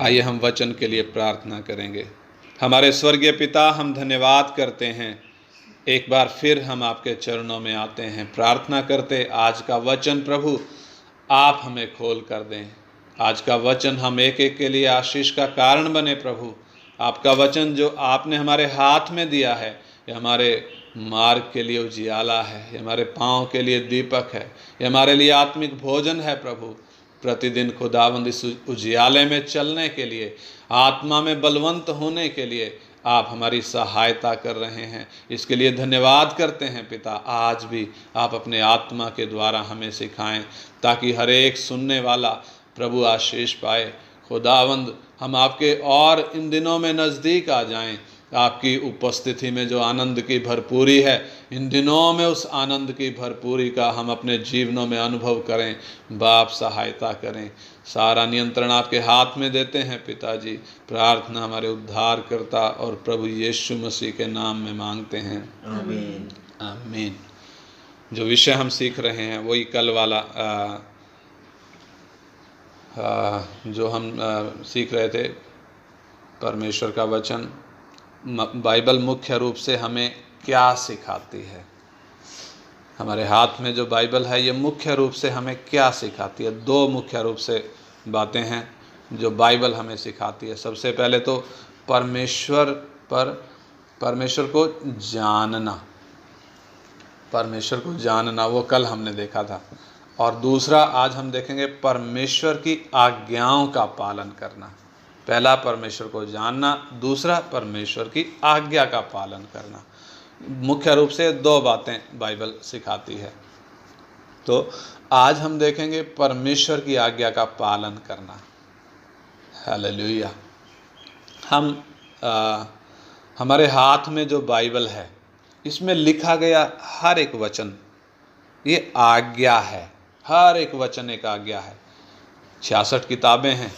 आइए हम वचन के लिए प्रार्थना करेंगे। हमारे स्वर्गीय पिता, हम धन्यवाद करते हैं, एक बार फिर हम आपके चरणों में आते हैं, प्रार्थना करते आज का वचन प्रभु आप हमें खोल कर दें। आज का वचन हम एक एक के लिए आशीष का कारण बने प्रभु। आपका वचन जो आपने हमारे हाथ में दिया है, ये हमारे मार्ग के लिए उजियाला है, ये हमारे पाँव के लिए दीपक है, ये हमारे लिए आत्मिक भोजन है प्रभु। प्रतिदिन खुदावंद इस उजियाले में चलने के लिए, आत्मा में बलवंत होने के लिए आप हमारी सहायता कर रहे हैं। इसके लिए धन्यवाद करते हैं पिता। आज भी आप अपने आत्मा के द्वारा हमें सिखाएं, ताकि हर एक सुनने वाला प्रभु आशीष पाए। खुदावंद हम आपके और इन दिनों में नज़दीक आ जाएं। आपकी उपस्थिति में जो आनंद की भरपूरी है, इन दिनों में उस आनंद की भरपूरी का हम अपने जीवनों में अनुभव करें। बाप सहायता करें। सारा नियंत्रण आपके हाथ में देते हैं पिताजी। प्रार्थना हमारे उद्धारकर्ता और प्रभु यीशु मसीह के नाम में मांगते हैं, आमीन आमीन। जो विषय हम सीख रहे हैं वही कल वाला जो हम सीख रहे थे, परमेश्वर का वचन। बाइबल मुख्य रूप से हमें क्या सिखाती है? हमारे हाथ में जो बाइबल है ये मुख्य रूप से हमें क्या सिखाती है? दो मुख्य रूप से बातें हैं जो बाइबल हमें सिखाती है। सबसे पहले तो परमेश्वर को जानना, परमेश्वर को जानना, वो कल हमने देखा था। और दूसरा आज हम देखेंगे परमेश्वर की आज्ञाओं का पालन करना। पहला परमेश्वर को जानना, दूसरा परमेश्वर की आज्ञा का पालन करना। मुख्य रूप से दो बातें बाइबल सिखाती है। तो आज हम देखेंगे परमेश्वर की आज्ञा का पालन करना। हालेलुया। हमारे हाथ में जो बाइबल है, इसमें लिखा गया हर एक वचन ये आज्ञा है। हर एक वचन एक आज्ञा है। 66 किताबें हैं।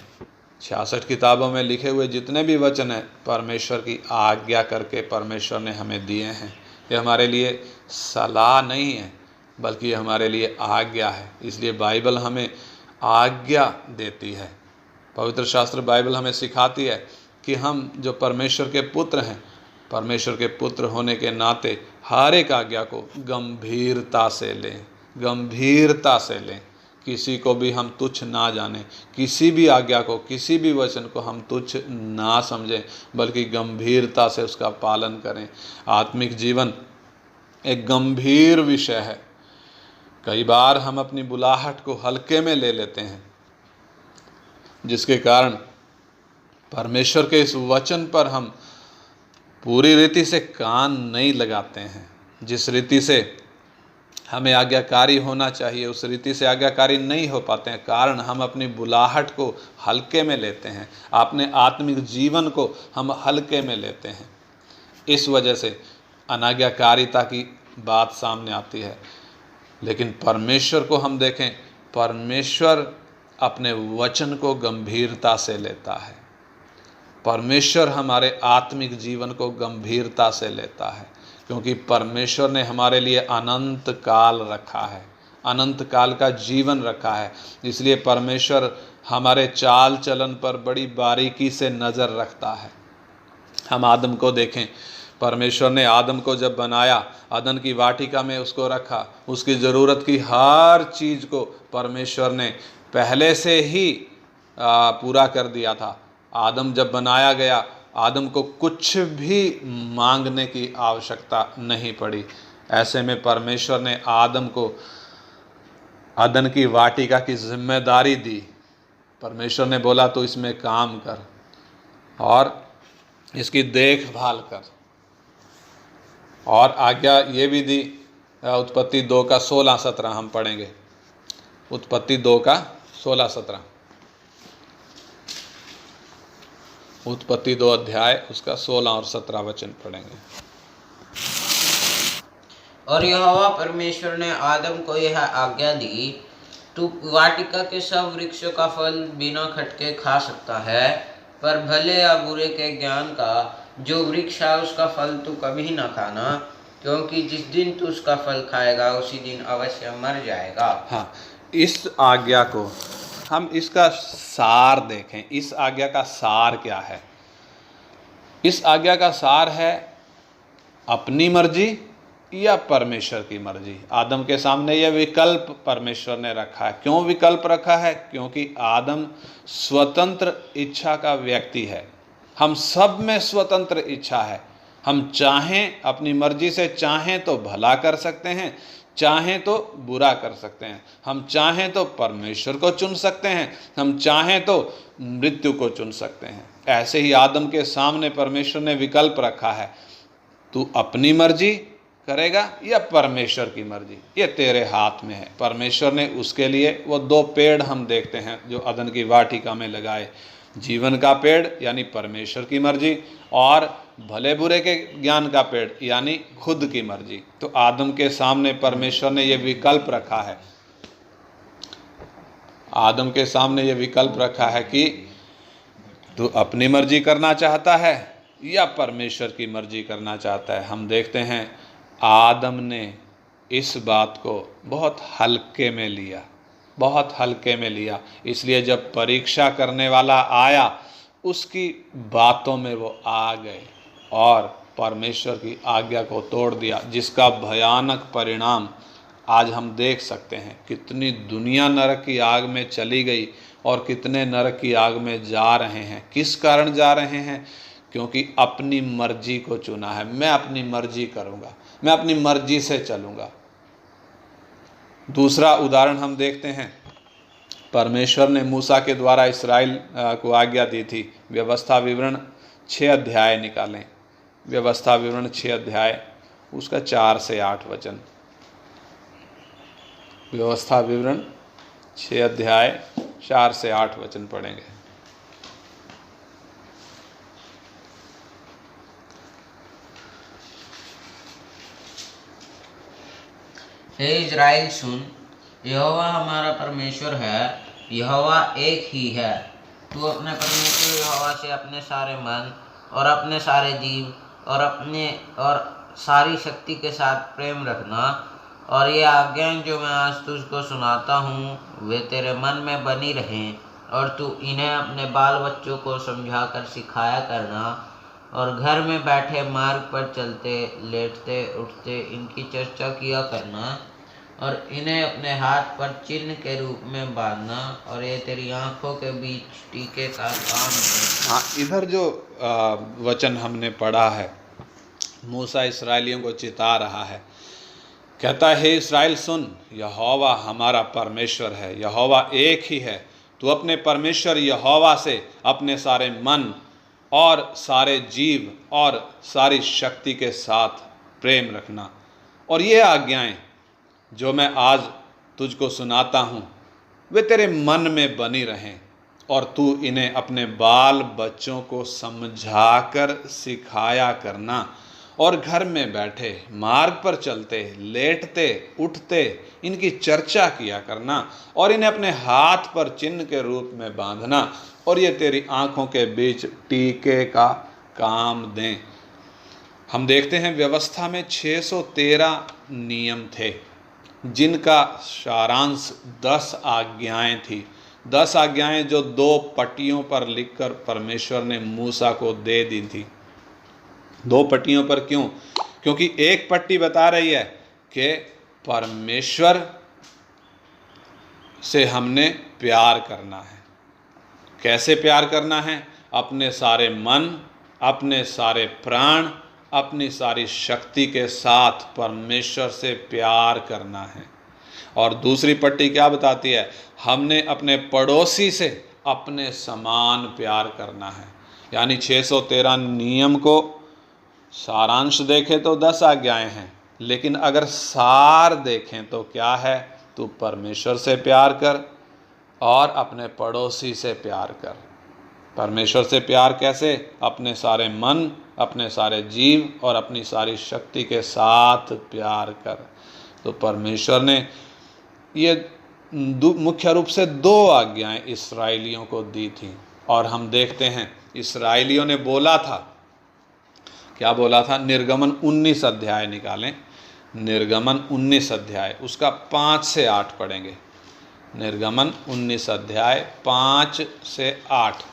66 किताबों में लिखे हुए जितने भी वचन हैं, परमेश्वर की आज्ञा करके परमेश्वर ने हमें दिए हैं। ये हमारे लिए सलाह नहीं है, बल्कि ये हमारे लिए आज्ञा है। इसलिए बाइबल हमें आज्ञा देती है। पवित्र शास्त्र बाइबल हमें सिखाती है कि हम जो परमेश्वर के पुत्र हैं, परमेश्वर के पुत्र होने के नाते हर एक आज्ञा को गंभीरता से लें, गंभीरता से लें। किसी को भी हम तुच्छ ना जानें, किसी भी आज्ञा को, किसी भी वचन को हम तुच्छ ना समझें, बल्कि गंभीरता से उसका पालन करें। आत्मिक जीवन एक गंभीर विषय है। कई बार हम अपनी बुलाहट को हल्के में ले लेते हैं, जिसके कारण परमेश्वर के इस वचन पर हम पूरी रीति से कान नहीं लगाते हैं। जिस रीति से हमें आज्ञाकारी होना चाहिए उस रीति से आज्ञाकारी नहीं हो पाते हैं, कारण हम अपनी बुलाहट को हल्के में लेते हैं, अपने आत्मिक जीवन को हम हल्के में लेते हैं। इस वजह से अनाज्ञाकारिता की बात सामने आती है। लेकिन परमेश्वर को हम देखें, परमेश्वर अपने वचन को गंभीरता से लेता है। परमेश्वर हमारे आत्मिक जीवन को गंभीरता से लेता है, क्योंकि परमेश्वर ने हमारे लिए अनंत काल रखा है, अनंत काल का जीवन रखा है। इसलिए परमेश्वर हमारे चाल चलन पर बड़ी बारीकी से नज़र रखता है। हम आदम को देखें, परमेश्वर ने आदम को जब बनाया, अदन की वाटिका में उसको रखा, उसकी ज़रूरत की हर चीज़ को परमेश्वर ने पहले से ही पूरा कर दिया था। आदम जब बनाया गया, आदम को कुछ भी मांगने की आवश्यकता नहीं पड़ी। ऐसे में परमेश्वर ने आदम को अदन की वाटिका की जिम्मेदारी दी। परमेश्वर ने बोला तो इसमें काम कर और इसकी देखभाल कर, और आज्ञा ये भी दी। उत्पत्ति 2 का 16-17 हम पढ़ेंगे। उत्पत्ति 2 का 16-17, उत्पत्ति 2 अध्याय उसका 16 और 17 वचन पढ़ेंगे। और यहोवा परमेश्वर ने आदम को यह आज्ञा दी, तू वाटिका के सब वृक्षों का फल बिना खटके खा सकता है, पर भले या बुरे के ज्ञान का जो वृक्ष है उसका फल तू कभी न खाना, क्योंकि जिस दिन तू उसका फल खाएगा उसी दिन अवश्य मर जाएगा। हाँ, इस आज्ञा को हम इसका सार देखें, इस आज्ञा का सार क्या है। इस आज्ञा का सार है अपनी मर्जी या परमेश्वर की मर्जी। आदम के सामने यह विकल्प परमेश्वर ने रखा है। क्यों विकल्प रखा है? क्योंकि आदम स्वतंत्र इच्छा का व्यक्ति है। हम सब में स्वतंत्र इच्छा है। हम चाहें, अपनी मर्जी से चाहें तो भला कर सकते हैं, चाहें तो बुरा कर सकते हैं। हम चाहें तो परमेश्वर को चुन सकते हैं, हम चाहें तो मृत्यु को चुन सकते हैं। ऐसे ही आदम के सामने परमेश्वर ने विकल्प रखा है, तू अपनी मर्जी करेगा या परमेश्वर की मर्जी, ये तेरे हाथ में है। परमेश्वर ने उसके लिए वो 2 पेड़ हम देखते हैं जो अदन की वाटिका में लगाए, जीवन का पेड़ यानी परमेश्वर की मर्जी, और भले बुरे के ज्ञान का पेड़ यानी खुद की मर्जी। तो आदम के सामने परमेश्वर ने ये विकल्प रखा है, आदम के सामने ये विकल्प रखा है कि तू अपनी मर्जी करना चाहता है या परमेश्वर की मर्जी करना चाहता है। हम देखते हैं आदम ने इस बात को बहुत हल्के में लिया, बहुत हल्के में लिया। इसलिए जब परीक्षा करने वाला आया, उसकी बातों में वो आ गए और परमेश्वर की आज्ञा को तोड़ दिया, जिसका भयानक परिणाम आज हम देख सकते हैं। कितनी दुनिया नरक की आग में चली गई और कितने नरक की आग में जा रहे हैं। किस कारण जा रहे हैं? क्योंकि अपनी मर्जी को चुना है। मैं अपनी मर्जी करूँगा, मैं अपनी मर्जी से चलूँगा। दूसरा उदाहरण हम देखते हैं, परमेश्वर ने मूसा के द्वारा इस्राएल को आज्ञा दी थी। व्यवस्था विवरण 6 अध्याय निकालें, व्यवस्था विवरण 6 अध्याय उसका 4 से 8 वचन। व्यवस्था विवरण 6 अध्याय 4 से 8 वचन पढ़ेंगे। हे इज़राइल सुन, यहोवा हमारा परमेश्वर है, यहोवा एक ही है। तू अपने परमेश्वर यहोवा से अपने सारे मन और अपने सारे जीव और सारी शक्ति के साथ प्रेम रखना। और ये आज्ञाएं जो मैं आज तुझको सुनाता हूँ वे तेरे मन में बनी रहें, और तू इन्हें अपने बाल बच्चों को समझा कर सिखाया करना, और घर में बैठे मार्ग पर चलते लेटते उठते इनकी चर्चा किया करना, और इन्हें अपने हाथ पर चिन्ह के रूप में बांधना, और ये तेरी आंखों के बीच टीके का काम है। हाँ, इधर जो वचन हमने पढ़ा है, मूसा इस्राएलियों को चिता रहा है। कहता है, हे इस्राएल सुन, यहोवा हमारा परमेश्वर है, यहोवा एक ही है। तू अपने परमेश्वर यहोवा से अपने सारे मन और सारे जीव और सारी शक्ति के साथ प्रेम रखना। और ये आज्ञाएं जो मैं आज तुझको सुनाता हूँ वे तेरे मन में बनी रहें, और तू इन्हें अपने बाल बच्चों को समझाकर सिखाया करना, और घर में बैठे मार्ग पर चलते लेटते उठते इनकी चर्चा किया करना, और इन्हें अपने हाथ पर चिन्ह के रूप में बांधना, और ये तेरी आंखों के बीच टीके का काम दें। हम देखते हैं व्यवस्था में 613 नियम थे, जिनका सारांश 10 आज्ञाएं थी। 10 आज्ञाएं जो 2 पट्टियों पर लिखकर परमेश्वर ने मूसा को दे दी थी। 2 पट्टियों पर क्यों? क्योंकि एक पट्टी बता रही है कि परमेश्वर से हमने प्यार करना है। कैसे प्यार करना है? अपने सारे मन, अपने सारे प्राण, अपनी सारी शक्ति के साथ परमेश्वर से प्यार करना है। और दूसरी पट्टी क्या बताती है? हमने अपने पड़ोसी से अपने समान प्यार करना है। यानी 613 नियम को सारांश देखें तो 10 आज्ञाएं हैं, लेकिन अगर सार देखें तो क्या है? तू परमेश्वर से प्यार कर और अपने पड़ोसी से प्यार कर। परमेश्वर से प्यार कैसे? अपने सारे मन, अपने सारे जीव और अपनी सारी शक्ति के साथ प्यार कर। तो परमेश्वर ने ये मुख्य रूप से 2 आज्ञाएं इस्राएलियों को दी थी। और हम देखते हैं इस्राएलियों ने बोला था, क्या बोला था? निर्गमन 19 अध्याय निकालें, निर्गमन 19 अध्याय उसका 5 से 8 पढ़ेंगे। निर्गमन 19 अध्याय 5 से 8।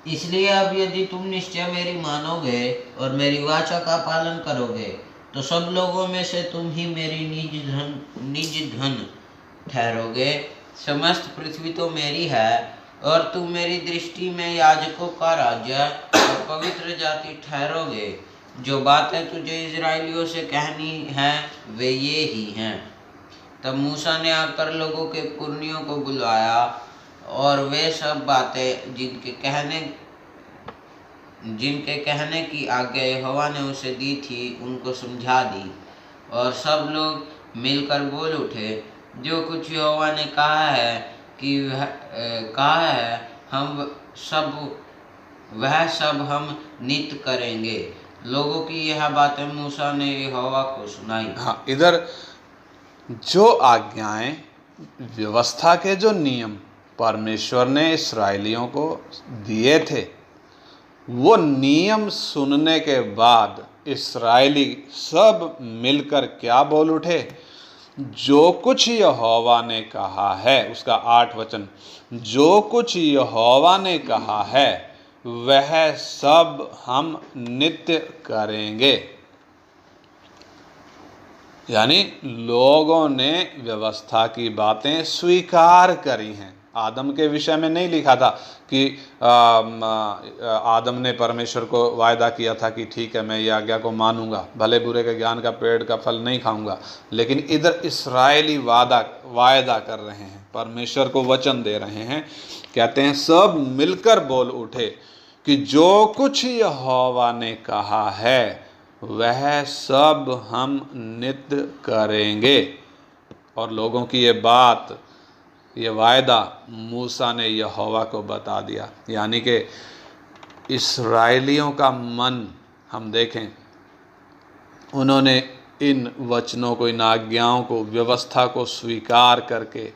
इसलिए अब यदि तुम निश्चय मेरी मानोगे और मेरी वाचा का पालन करोगे तो सब लोगों में से तुम ही मेरी निज धन ठहरोगे। समस्त पृथ्वी तो मेरी है और तुम मेरी दृष्टि में याजकों का राज्य और पवित्र जाति ठहरोगे। जो बातें तुझे इजराइलियों से कहनी है वे ये ही हैं। तब मूसा ने आकर लोगों के पुरनियों को बुलवाया और वे सब बातें जिनके कहने की आज्ञा यहोवा ने उसे दी थी उनको समझा दी। और सब लोग मिलकर बोल उठे, जो कुछ यहोवा ने कहा है वह सब हम नित्य करेंगे। लोगों की यह बातें मूसा ने यहोवा को सुनाई। हाँ, इधर जो आज्ञाएं, व्यवस्था के जो नियम परमेश्वर ने इस्राएलियों को दिए थे, वो नियम सुनने के बाद इस्राएली सब मिलकर क्या बोल उठे? जो कुछ यहोवा ने कहा है, उसका 8 वचन, जो कुछ यहोवा ने कहा है वह सब हम नित्य करेंगे। यानी लोगों ने व्यवस्था की बातें स्वीकार करी हैं। आदम के विषय में नहीं लिखा था कि आदम ने परमेश्वर को वायदा किया था कि ठीक है, मैं ये आज्ञा को मानूंगा, भले बुरे के ज्ञान का पेड़ का फल नहीं खाऊंगा। लेकिन इधर इस्राएली वायदा कर रहे हैं, परमेश्वर को वचन दे रहे हैं। कहते हैं सब मिलकर बोल उठे कि जो कुछ यहोवा ने कहा है वह सब हम नित्य करेंगे। और लोगों की ये बात, ये वायदा मूसा ने यहोवा को बता दिया। यानी कि इस्राएलियों का मन हम देखें, उन्होंने इन वचनों को, इन आज्ञाओं को, व्यवस्था को स्वीकार करके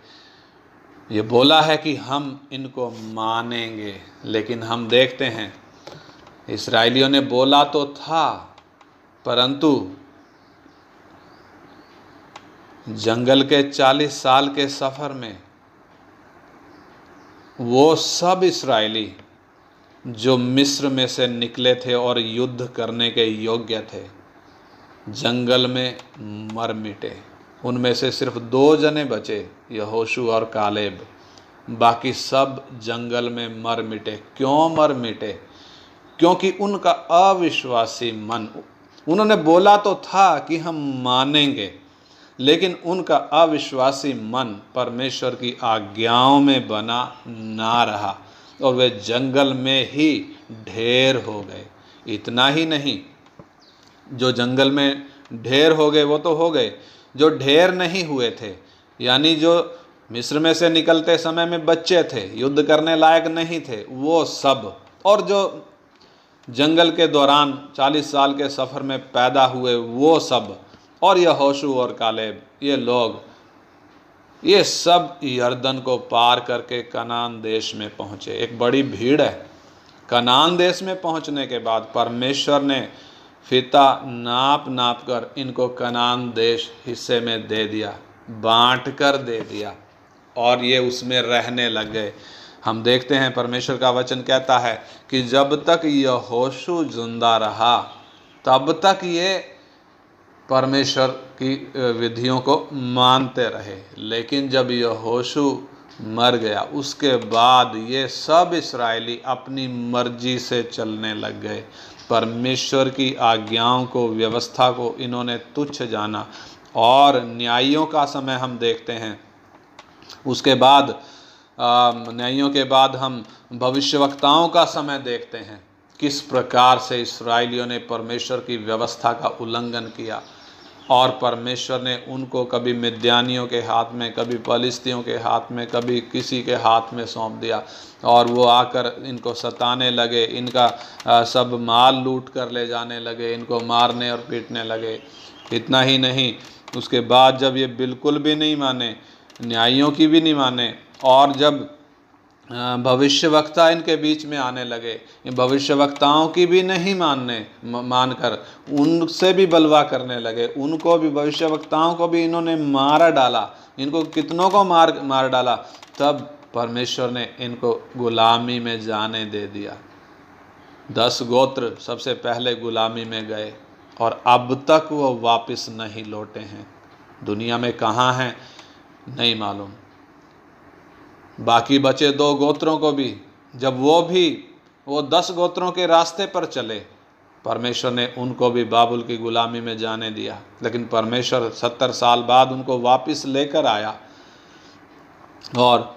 ये बोला है कि हम इनको मानेंगे। लेकिन हम देखते हैं इस्राएलियों ने बोला तो था, परंतु जंगल के 40 साल के सफ़र में वो सब इस्राएली जो मिस्र में से निकले थे और युद्ध करने के योग्य थे, जंगल में मर मिटे। उनमें से सिर्फ 2 जने बचे, यहोशू और कालेब। बाकी सब जंगल में मर मिटे। क्यों मर मिटे? क्योंकि उनका अविश्वासी मन, उन्होंने बोला तो था कि हम मानेंगे, लेकिन उनका अविश्वासी मन परमेश्वर की आज्ञाओं में बना ना रहा और वे जंगल में ही ढेर हो गए। इतना ही नहीं, जो जंगल में ढेर हो गए वो तो हो गए, जो ढेर नहीं हुए थे, यानी जो मिस्र में से निकलते समय में बच्चे थे, युद्ध करने लायक नहीं थे, वो सब, और जो जंगल के दौरान 40 साल के सफ़र में पैदा हुए वो सब, और यहोशू और कालेब, ये लोग, ये सब यरदन को पार करके कनान देश में पहुँचे। एक बड़ी भीड़ है। कनान देश में पहुँचने के बाद परमेश्वर ने फीता नाप कर इनको कनान देश हिस्से में दे दिया, बांट कर दे दिया, और ये उसमें रहने लग गए। हम देखते हैं परमेश्वर का वचन कहता है कि जब तक यहोशू जिंदा रहा तब तक ये परमेश्वर की विधियों को मानते रहे। लेकिन जब यहोशू मर गया उसके बाद ये सब इस्राएली अपनी मर्जी से चलने लग गए। परमेश्वर की आज्ञाओं को, व्यवस्था को इन्होंने तुच्छ जाना। और न्यायियों का समय हम देखते हैं, उसके बाद न्यायियों के बाद हम भविष्यवक्ताओं का समय देखते हैं, किस प्रकार से इस्राएलियों ने परमेश्वर की व्यवस्था का उल्लंघन किया और परमेश्वर ने उनको कभी मिद्यानियों के हाथ में, कभी फलिस्तियों के हाथ में, कभी किसी के हाथ में सौंप दिया और वो आकर इनको सताने लगे, इनका सब माल लूट कर ले जाने लगे, इनको मारने और पीटने लगे। इतना ही नहीं, उसके बाद जब ये बिल्कुल भी नहीं माने, न्यायियों की भी नहीं माने, और जब भविष्यवक्ता इनके बीच में आने लगे। ये भविष्यवक्ताओं की भी नहीं मानकर उनसे भी बलवा करने लगे। उनको भी, भविष्यवक्ताओं को भी इन्होंने मारा डाला। इनको कितनों को मार डाला। तब परमेश्वर ने इनको गुलामी में जाने दे दिया। 10 गोत्र सबसे पहले गुलामी में गए और अब तक वो वापस नहीं लौटे हैं। दुनिया में कहाँ हैं नहीं मालूम। बाकी बचे 2 गोत्रों को भी, जब वो 10 गोत्रों के रास्ते पर चले, परमेश्वर ने उनको भी बाबुल की गुलामी में जाने दिया। लेकिन परमेश्वर 70 साल बाद उनको वापस लेकर आया और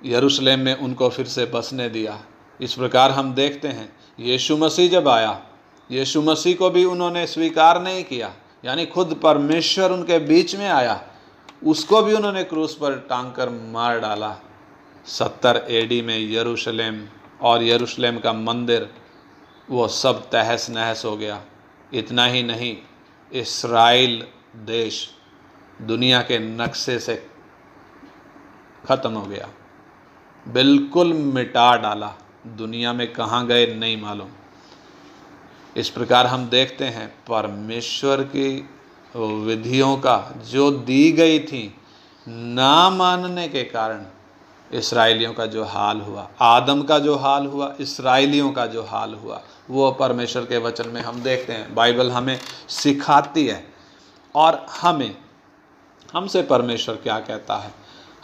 यरूशलेम में उनको फिर से बसने दिया। इस प्रकार हम देखते हैं यीशु मसीह जब आया, यीशु मसीह को भी उन्होंने स्वीकार नहीं किया, यानी खुद परमेश्वर उनके बीच में आया, उसको भी उन्होंने क्रूस पर टांग कर मार डाला। 70 एडी में यरूशलेम और यरूशलेम का मंदिर वो सब तहस नहस हो गया। इतना ही नहीं, इस्राएल देश दुनिया के नक्शे से ख़त्म हो गया, बिल्कुल मिटा डाला। दुनिया में कहाँ गए नहीं मालूम। इस प्रकार हम देखते हैं परमेश्वर की विधियों का जो दी गई थी ना मानने के कारण इस्राएलियों का जो हाल हुआ, आदम का जो हाल हुआ, इस्राएलियों का जो हाल हुआ, वो परमेश्वर के वचन में हम देखते हैं। बाइबल हमें सिखाती है। और हमसे परमेश्वर क्या कहता है।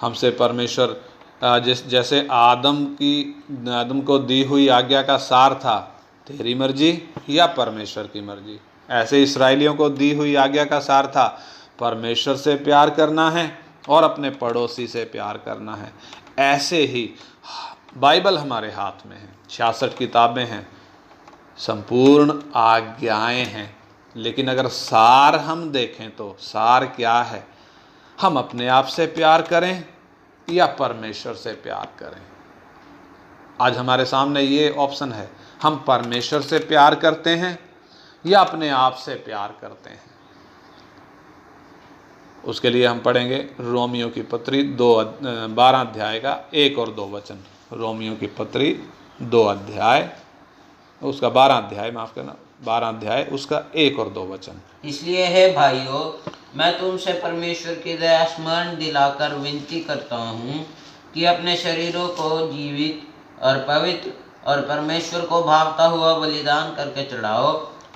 हमसे परमेश्वर जैसे आदम को दी हुई आज्ञा का सार था, तेरी मर्जी या परमेश्वर की मर्जी, ऐसे इस्राएलियों को दी हुई आज्ञा का सार था, परमेश्वर से प्यार करना है और अपने पड़ोसी से प्यार करना है। ऐसे ही बाइबल हमारे हाथ में है, 66 किताबें हैं, संपूर्ण आज्ञाएं हैं। लेकिन अगर सार हम देखें तो सार क्या है? हम अपने आप से प्यार करें या परमेश्वर से प्यार करें। आज हमारे सामने ये ऑप्शन है, हम परमेश्वर से प्यार करते हैं या अपने आप से प्यार करते हैं। उसके लिए हम पढ़ेंगे रोमियो की पत्री 12 अध्याय का 1 और 2 वचन। रोमियो की पत्री 2 अध्याय उसका 12 अध्याय, माफ करना, 12 अध्याय उसका 1 और 2 वचन। इसलिए हे भाइयों, मैं तुमसे परमेश्वर की दया स्मरण दिलाकर विनती करता हूँ कि अपने शरीरों को जीवित और पवित्र और परमेश्वर को भावता हुआ बलिदान करके चढ़ाओ,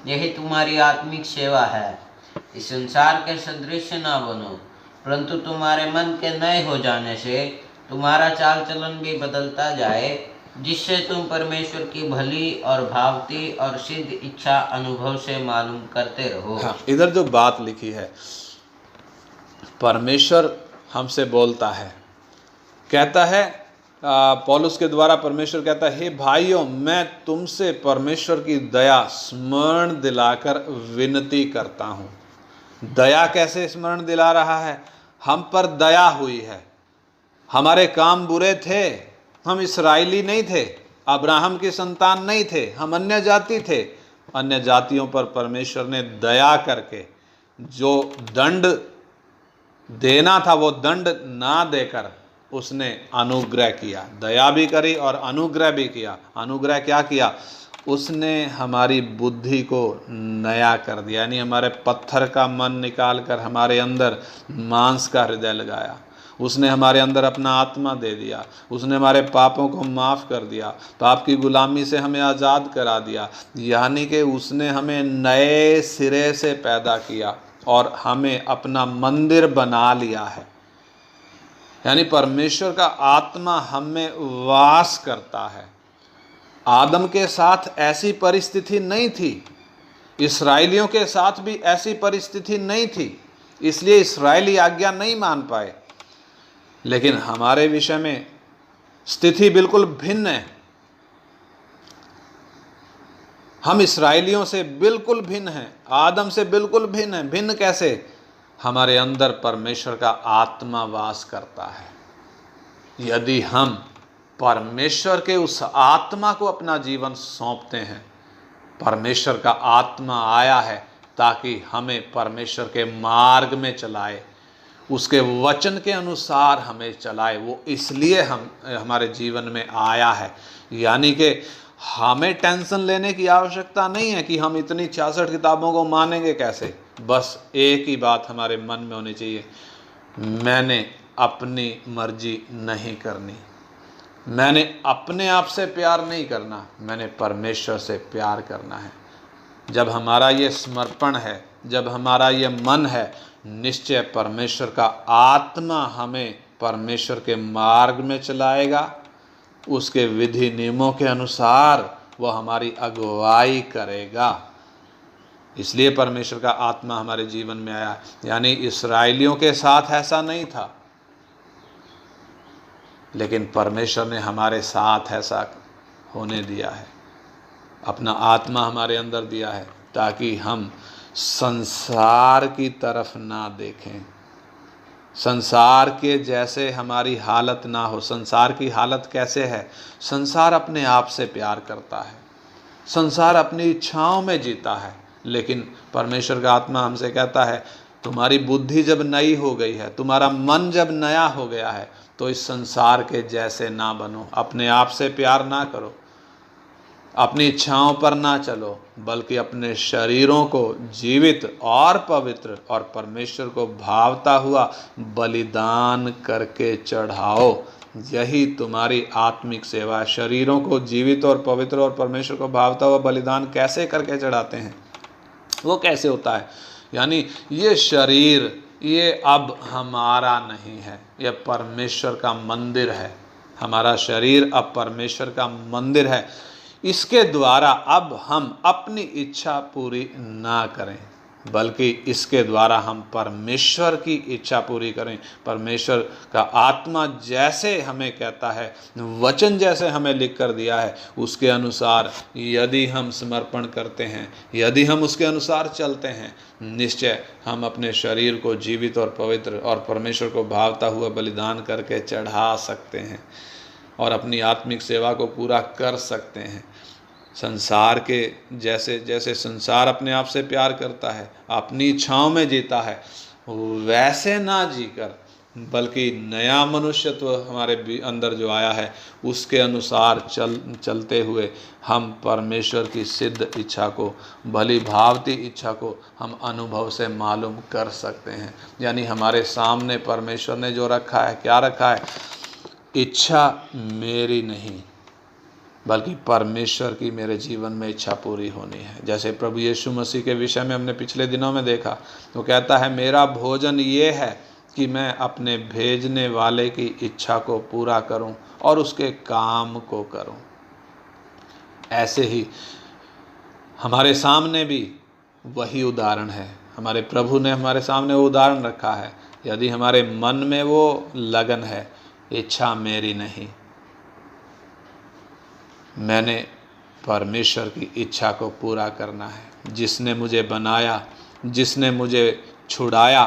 यही तुम्हारी आत्मिक सेवा है। इस संसार के सदृश ना बनो, परंतु तुम्हारे मन के नए हो जाने से तुम्हारा चाल चलन भी बदलता जाए, जिससे तुम परमेश्वर की भली और भावती और सिद्ध इच्छा अनुभव से मालूम करते रहो। हाँ, इधर जो बात लिखी है, परमेश्वर हमसे बोलता है, कहता है, पौलुस के द्वारा परमेश्वर कहता है, हे भाइयों, मैं तुमसे परमेश्वर की दया स्मरण दिलाकर विनती करता हूँ। दया कैसे स्मरण दिला रहा है? हम पर दया हुई है। हमारे काम बुरे थे, हम इस्राएली नहीं थे, अब्राहम की संतान नहीं थे, हम अन्य जाति थे। अन्य जातियों पर परमेश्वर ने दया करके जो दंड देना था वो दंड ना देकर उसने अनुग्रह किया। दया भी करी और अनुग्रह भी किया। अनुग्रह क्या किया? उसने हमारी बुद्धि को नया कर दिया, यानी हमारे पत्थर का मन निकाल कर हमारे अंदर मांस का हृदय लगाया। उसने हमारे अंदर अपना आत्मा दे दिया। उसने हमारे पापों को माफ़ कर दिया, पाप की गुलामी से हमें आज़ाद करा दिया। यानी कि उसने हमें नए सिरे से पैदा किया और हमें अपना मंदिर बना लिया है। यानी परमेश्वर का आत्मा हम में वास करता है। आदम के साथ ऐसी परिस्थिति नहीं थी, इस्राएलियों के साथ भी ऐसी परिस्थिति नहीं थी, इसलिए इस्राएली आज्ञा नहीं मान पाए। लेकिन हमारे विषय में स्थिति बिल्कुल भिन्न है। हम इस्राएलियों से बिल्कुल भिन्न हैं, आदम से बिल्कुल भिन्न हैं। भिन्न कैसे? हमारे अंदर परमेश्वर का आत्मा वास करता है। यदि हम परमेश्वर के उस आत्मा को अपना जीवन सौंपते हैं, परमेश्वर का आत्मा आया है ताकि हमें परमेश्वर के मार्ग में चलाए, उसके वचन के अनुसार हमें चलाए। वो इसलिए हमारे जीवन में आया है। यानी कि हमें टेंशन लेने की आवश्यकता नहीं है कि हम इतनी 66 किताबों को मानेंगे कैसे। बस एक ही बात हमारे मन में होनी चाहिए, मैंने अपनी मर्जी नहीं करनी, मैंने अपने आप से प्यार नहीं करना, मैंने परमेश्वर से प्यार करना है। जब हमारा ये समर्पण है, जब हमारा ये मन है, निश्चय परमेश्वर का आत्मा हमें परमेश्वर के मार्ग में चलाएगा। उसके विधि नियमों के अनुसार वह हमारी अगुवाई करेगा। इसलिए परमेश्वर का आत्मा हमारे जीवन में आया। यानी इस्राएलियों के साथ ऐसा नहीं था, लेकिन परमेश्वर ने हमारे साथ ऐसा होने दिया है। अपना आत्मा हमारे अंदर दिया है ताकि हम संसार की तरफ ना देखें, संसार के जैसे हमारी हालत ना हो। संसार की हालत कैसे है? संसार अपने आप से प्यार करता है, संसार अपनी इच्छाओं में जीता है। लेकिन परमेश्वर का आत्मा हमसे कहता है, तुम्हारी बुद्धि जब नई हो गई है, तुम्हारा मन जब नया हो गया है, तो इस संसार के जैसे ना बनो, अपने आप से प्यार ना करो, अपनी इच्छाओं पर ना चलो, बल्कि अपने शरीरों को जीवित और पवित्र और परमेश्वर को भावता हुआ बलिदान करके चढ़ाओ। यही तुम्हारी आत्मिक सेवा है। शरीरों को जीवित और पवित्र और परमेश्वर को भावता हुआ बलिदान कैसे करके चढ़ाते हैं? वो कैसे होता है? यानी ये शरीर ये अब हमारा नहीं है, यह परमेश्वर का मंदिर है। हमारा शरीर अब परमेश्वर का मंदिर है। इसके द्वारा अब हम अपनी इच्छा पूरी ना करें, बल्कि इसके द्वारा हम परमेश्वर की इच्छा पूरी करें। परमेश्वर का आत्मा जैसे हमें कहता है, वचन जैसे हमें लिख कर दिया है, उसके अनुसार यदि हम समर्पण करते हैं, यदि हम उसके अनुसार चलते हैं, निश्चय हम अपने शरीर को जीवित और पवित्र और परमेश्वर को भावता हुआ बलिदान करके चढ़ा सकते हैं और अपनी आत्मिक सेवा को पूरा कर सकते हैं। संसार के जैसे जैसे संसार अपने आप से प्यार करता है, अपनी इच्छाओं में जीता है, वैसे ना जीकर, बल्कि नया मनुष्यत्व हमारे अंदर जो आया है, उसके अनुसार चलते हुए हम परमेश्वर की सिद्ध इच्छा को, भली भावती इच्छा को हम अनुभव से मालूम कर सकते हैं। यानी हमारे सामने परमेश्वर ने जो रखा है, क्या रखा है? इच्छा मेरी नहीं, बल्कि परमेश्वर की मेरे जीवन में इच्छा पूरी होनी है। जैसे प्रभु यीशु मसीह के विषय में हमने पिछले दिनों में देखा, तो कहता है, मेरा भोजन ये है कि मैं अपने भेजने वाले की इच्छा को पूरा करूं और उसके काम को करूं। ऐसे ही हमारे सामने भी वही उदाहरण है। हमारे प्रभु ने हमारे सामने वो उदाहरण रखा है। यदि हमारे मन में वो लगन है, इच्छा मेरी नहीं, मैंने परमेश्वर की इच्छा को पूरा करना है। जिसने मुझे बनाया, जिसने मुझे छुड़ाया,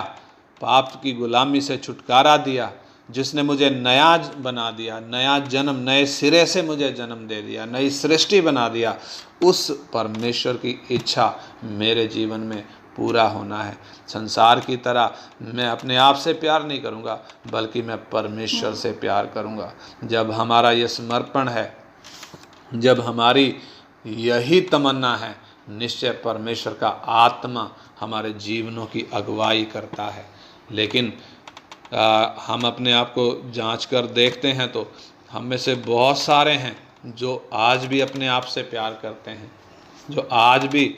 पाप की गुलामी से छुटकारा दिया, जिसने मुझे नया बना दिया, नया जन्म, नए सिरे से मुझे जन्म दे दिया, नई सृष्टि बना दिया, उस परमेश्वर की इच्छा मेरे जीवन में पूरा होना है। संसार की तरह मैं अपने आप से प्यार नहीं करूँगा, बल्कि मैं परमेश्वर से प्यार करूँगा। जब हमारा ये समर्पण है, जब हमारी यही तमन्ना है, निश्चय परमेश्वर का आत्मा हमारे जीवनों की अगुवाई करता है। लेकिन हम अपने आप को जांच कर देखते हैं तो हम में से बहुत सारे हैं जो आज भी अपने आप से प्यार करते हैं, जो आज भी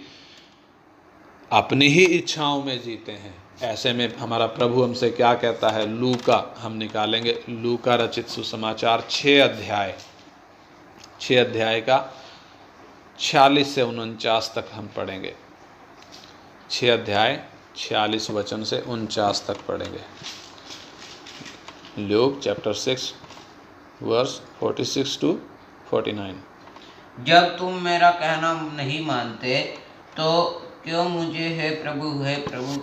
अपनी ही इच्छाओं में जीते हैं। ऐसे में हमारा प्रभु हमसे क्या कहता है? लूका हम निकालेंगे, लूका रचित सुसमाचार 6 अध्याय का 46 से 49 तक हम पढ़ेंगे। 6 अध्याय 46 वचन से 49 तक पढ़ेंगे। Luke chapter 6 verse 46 to 49। जब तुम मेरा कहना नहीं मानते तो क्यों मुझे हे प्रभु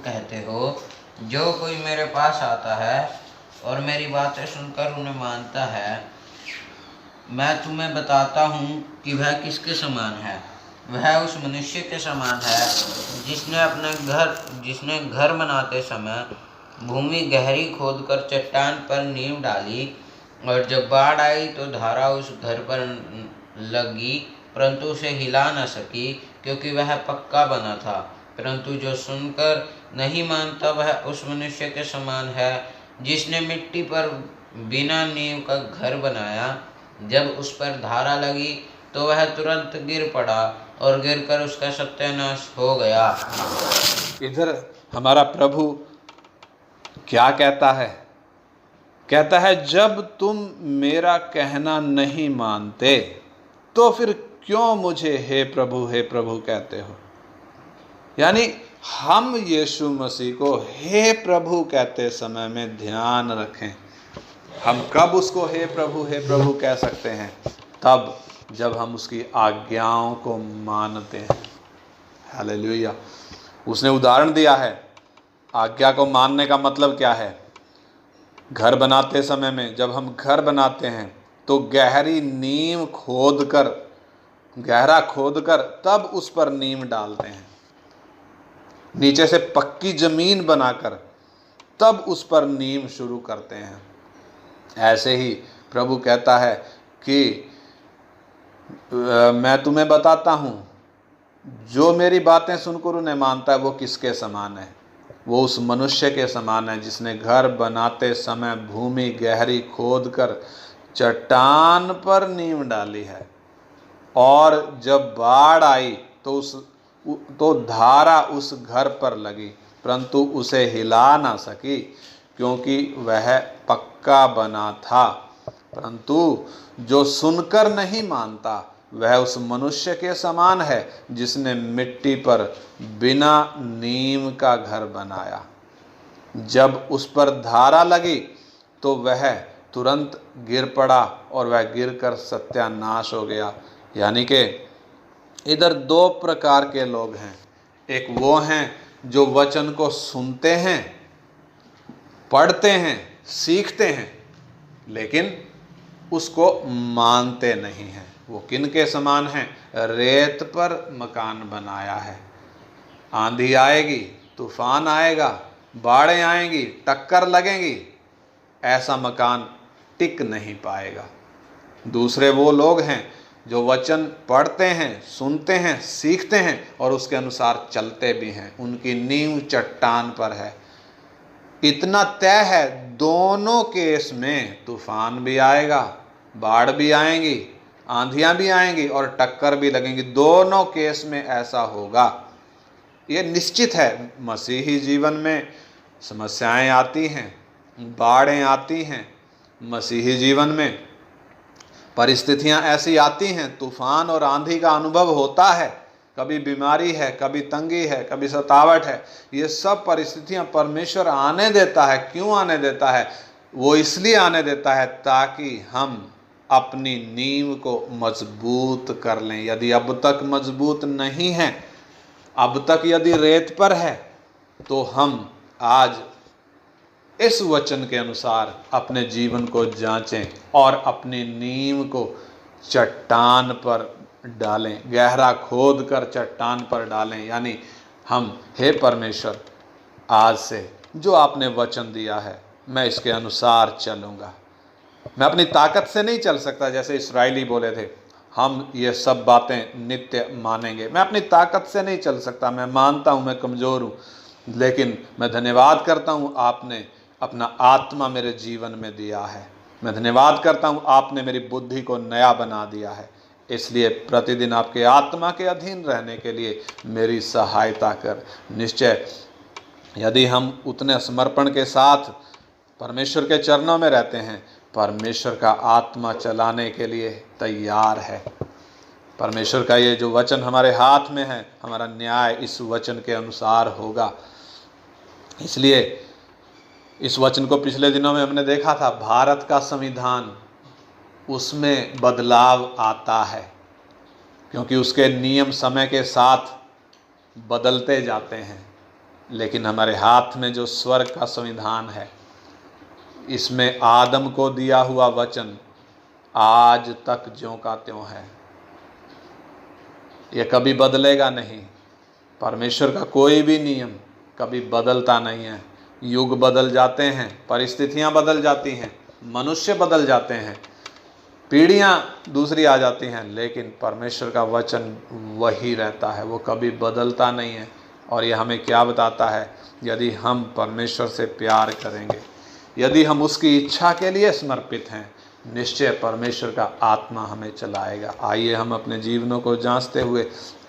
कहते हो? जो कोई मेरे पास आता है और मेरी बातें सुनकर उन्हें मानता है, मैं तुम्हें बताता हूँ कि वह किसके समान है। वह उस मनुष्य के समान है जिसने घर बनाते समय भूमि गहरी खोदकर चट्टान पर नींव डाली, और जब बाढ़ आई तो धारा उस घर पर लगी, परंतु उसे हिला न सकी, क्योंकि वह पक्का बना था। परंतु जो सुनकर नहीं मानता वह उस मनुष्य के समान है जिसने मिट्टी पर बिना नींव का घर बनाया। जब उस पर धारा लगी तो वह तुरंत गिर पड़ा, और गिरकर उसका सत्यानाश हो गया। इधर हमारा प्रभु क्या कहता है? कहता है, जब तुम मेरा कहना नहीं मानते तो फिर क्यों मुझे हे प्रभु कहते हो? यानी हम यीशु मसीह को हे प्रभु कहते समय में ध्यान रखें। हम कब उसको हे प्रभु कह सकते हैं? तब जब हम उसकी आज्ञाओं को मानते हैं। हालेलुया। उसने उदाहरण दिया है। आज्ञा को मानने का मतलब क्या है? घर बनाते समय में जब हम घर बनाते हैं तो गहरी नींव गहरा खोदकर तब उस पर नींव डालते हैं। नीचे से पक्की जमीन बनाकर तब उस पर नींव शुरू करते हैं। ऐसे ही प्रभु कहता है कि मैं तुम्हें बताता हूँ, जो मेरी बातें सुनकर उन्हें मानता है वो किसके समान है? वो उस मनुष्य के समान है जिसने घर बनाते समय भूमि गहरी खोदकर चट्टान पर नींव डाली है, और जब बाढ़ आई तो धारा उस घर पर लगी, परंतु उसे हिला ना सकी, क्योंकि वह पक्का बना था। परंतु जो सुनकर नहीं मानता वह उस मनुष्य के समान है जिसने मिट्टी पर बिना नींव का घर बनाया। जब उस पर धारा लगी तो वह तुरंत गिर पड़ा, और वह गिरकर सत्यानाश हो गया। यानी कि इधर दो प्रकार के लोग हैं। एक वो हैं जो वचन को सुनते हैं, पढ़ते हैं, सीखते हैं, लेकिन उसको मानते नहीं हैं। वो किन के समान हैं? रेत पर मकान बनाया है। आंधी आएगी, तूफान आएगा, बाढ़ें आएंगी, टक्कर लगेंगी, ऐसा मकान टिक नहीं पाएगा। दूसरे वो लोग हैं जो वचन पढ़ते हैं, सुनते हैं, सीखते हैं और उसके अनुसार चलते भी हैं। उनकी नींव चट्टान पर है। इतना तय है, दोनों केस में तूफान भी आएगा, बाढ़ भी आएंगी, आंधियां भी आएंगी और टक्कर भी लगेंगी। दोनों केस में ऐसा होगा, ये निश्चित है। मसीही जीवन में समस्याएं आती हैं, बाढ़ें आती हैं, मसीही जीवन में परिस्थितियां ऐसी आती हैं, तूफान और आंधी का अनुभव होता है। कभी बीमारी है, कभी तंगी है, कभी सतावट है। ये सब परिस्थितियां परमेश्वर आने देता है। क्यों आने देता है? वो इसलिए आने देता है ताकि हम अपनी नींव को मजबूत कर लें। यदि अब तक मजबूत नहीं है, अब तक यदि रेत पर है, तो हम आज इस वचन के अनुसार अपने जीवन को जांचें और अपनी नींव को चट्टान पर डालें, गहरा खोद कर चट्टान पर डालें। यानी हम, हे परमेश्वर, आज से जो आपने वचन दिया है मैं इसके अनुसार चलूँगा। मैं अपनी ताकत से नहीं चल सकता, जैसे इस्राएली बोले थे हम ये सब बातें नित्य मानेंगे। मैं अपनी ताकत से नहीं चल सकता, मैं मानता हूँ मैं कमज़ोर हूँ, लेकिन मैं धन्यवाद करता हूँ आपने अपना आत्मा मेरे जीवन में दिया है। मैं धन्यवाद करता हूँ आपने मेरी बुद्धि को नया बना दिया है। इसलिए प्रतिदिन आपके आत्मा के अधीन रहने के लिए मेरी सहायता कर। निश्चय यदि हम उतने समर्पण के साथ परमेश्वर के चरणों में रहते हैं, परमेश्वर का आत्मा चलाने के लिए तैयार है। परमेश्वर का ये जो वचन हमारे हाथ में है, हमारा न्याय इस वचन के अनुसार होगा। इसलिए इस वचन को पिछले दिनों में हमने देखा था, भारत का संविधान, उसमें बदलाव आता है क्योंकि उसके नियम समय के साथ बदलते जाते हैं। लेकिन हमारे हाथ में जो स्वर्ग का संविधान है, इसमें आदम को दिया हुआ वचन आज तक ज्यों का त्यों है। यह कभी बदलेगा नहीं। परमेश्वर का कोई भी नियम कभी बदलता नहीं है। युग बदल जाते हैं, परिस्थितियां बदल जाती हैं, मनुष्य बदल जाते हैं, पीढ़ियां दूसरी आ जाती हैं, लेकिन परमेश्वर का वचन वही रहता है, वो कभी बदलता नहीं है। और ये हमें क्या बताता है? यदि हम परमेश्वर से प्यार करेंगे, यदि हम उसकी इच्छा के लिए समर्पित हैं, निश्चय परमेश्वर का आत्मा हमें चलाएगा। आइए हम अपने जीवनों को जांचते हुए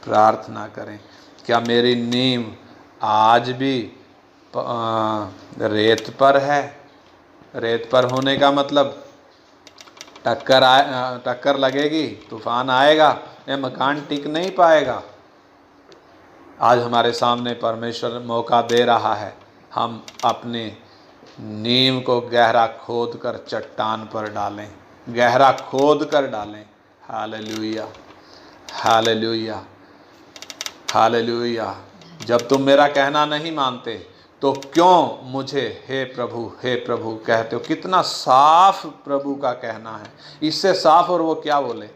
प्रार्थना करें। क्या मेरी नींव आज भी रेत पर है? रेत पर होने का मतलब टक्कर लगेगी, तूफान आएगा, ये मकान टिक नहीं पाएगा। आज हमारे सामने परमेश्वर मौका दे रहा है, हम अपनी नींव को गहरा खोद कर चट्टान पर डालें, गहरा खोद कर डालें। Hallelujah, hallelujah, hallelujah. जब तुम मेरा कहना नहीं मानते तो क्यों मुझे हे प्रभु कहते हो? कितना साफ प्रभु का कहना है, इससे साफ और वो क्या बोले?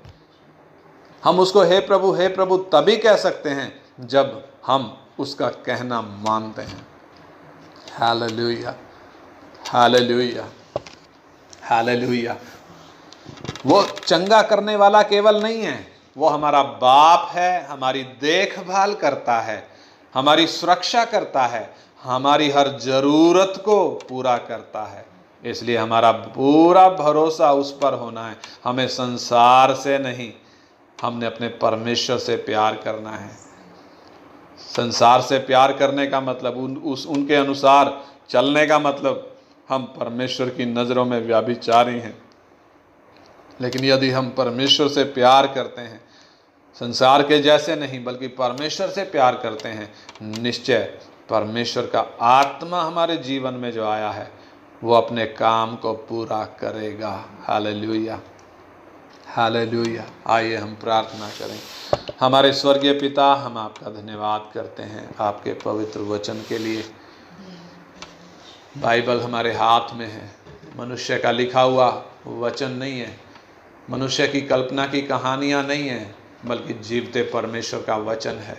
हम उसको हे प्रभु तभी कह सकते हैं जब हम उसका कहना मानते हैं। Hallelujah, hallelujah, hallelujah. वो चंगा करने वाला केवल नहीं है, वो हमारा बाप है, हमारी देखभाल करता है, हमारी सुरक्षा करता है, हमारी हर जरूरत को पूरा करता है। इसलिए हमारा पूरा भरोसा उस पर होना है। हमें संसार से नहीं, हमने अपने परमेश्वर से प्यार करना है। संसार से प्यार करने का मतलब उनके अनुसार चलने का मतलब हम परमेश्वर की नज़रों में व्यभिचारी हैं। लेकिन यदि हम परमेश्वर से प्यार करते हैं, संसार के जैसे नहीं बल्कि परमेश्वर से प्यार करते हैं, निश्चय परमेश्वर का आत्मा हमारे जीवन में जो आया है वो अपने काम को पूरा करेगा। Hallelujah, hallelujah. आइए हम प्रार्थना करें। हमारे स्वर्गीय पिता, हम आपका धन्यवाद करते हैं आपके पवित्र वचन के लिए। बाइबल हमारे हाथ में है, मनुष्य का लिखा हुआ वचन नहीं है, मनुष्य की कल्पना की कहानियाँ नहीं हैं, बल्कि जीवते परमेश्वर का वचन है।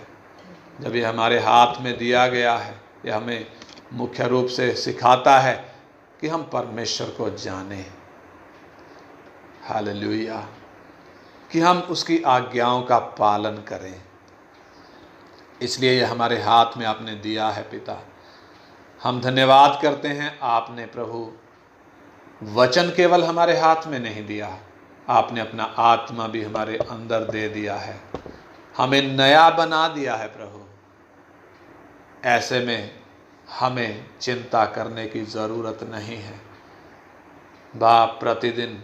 जब ये हमारे हाथ में दिया गया है, ये हमें मुख्य रूप से सिखाता है कि हम परमेश्वर को जानें। हालेलुया, कि हम उसकी आज्ञाओं का पालन करें। इसलिए ये हमारे हाथ में आपने दिया है पिता। हम धन्यवाद करते हैं, आपने प्रभु वचन केवल हमारे हाथ में नहीं दिया, आपने अपना आत्मा भी हमारे अंदर दे दिया है, हमें नया बना दिया है प्रभु। ऐसे में हमें चिंता करने की ज़रूरत नहीं है। बाप, प्रतिदिन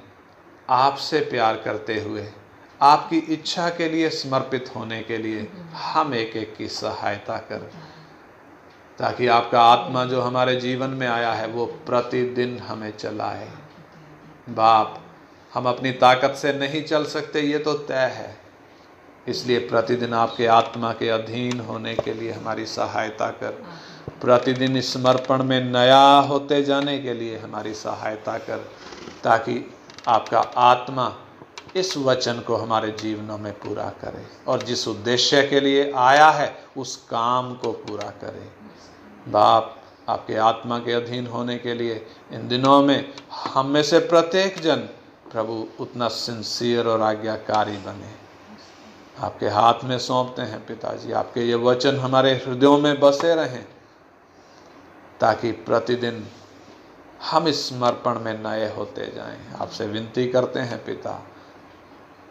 आपसे प्यार करते हुए, आपकी इच्छा के लिए समर्पित होने के लिए हम एक एक की सहायता कर, ताकि आपका आत्मा जो हमारे जीवन में आया है वो प्रतिदिन हमें चलाए। बाप, हम अपनी ताकत से नहीं चल सकते, ये तो तय है। इसलिए प्रतिदिन आपके आत्मा के अधीन होने के लिए हमारी सहायता कर, प्रतिदिन इस समर्पण में नया होते जाने के लिए हमारी सहायता कर, ताकि आपका आत्मा इस वचन को हमारे जीवनों में पूरा करे और जिस उद्देश्य के लिए आया है उस काम को पूरा करे। बाप, आपके आत्मा के अधीन होने के लिए इन दिनों में हम में से प्रत्येक जन प्रभु उतना सिंसियर और आज्ञाकारी बने। आपके हाथ में सौंपते हैं पिताजी, आपके ये वचन हमारे हृदयों में बसे रहें, ताकि प्रतिदिन हम इस समर्पण में नए होते जाएं। आपसे विनती करते हैं पिता,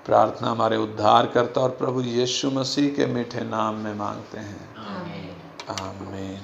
प्रार्थना हमारे उद्धारकर्ता और प्रभु यीशु मसीह के मीठे नाम में मांगते हैं। आमीन।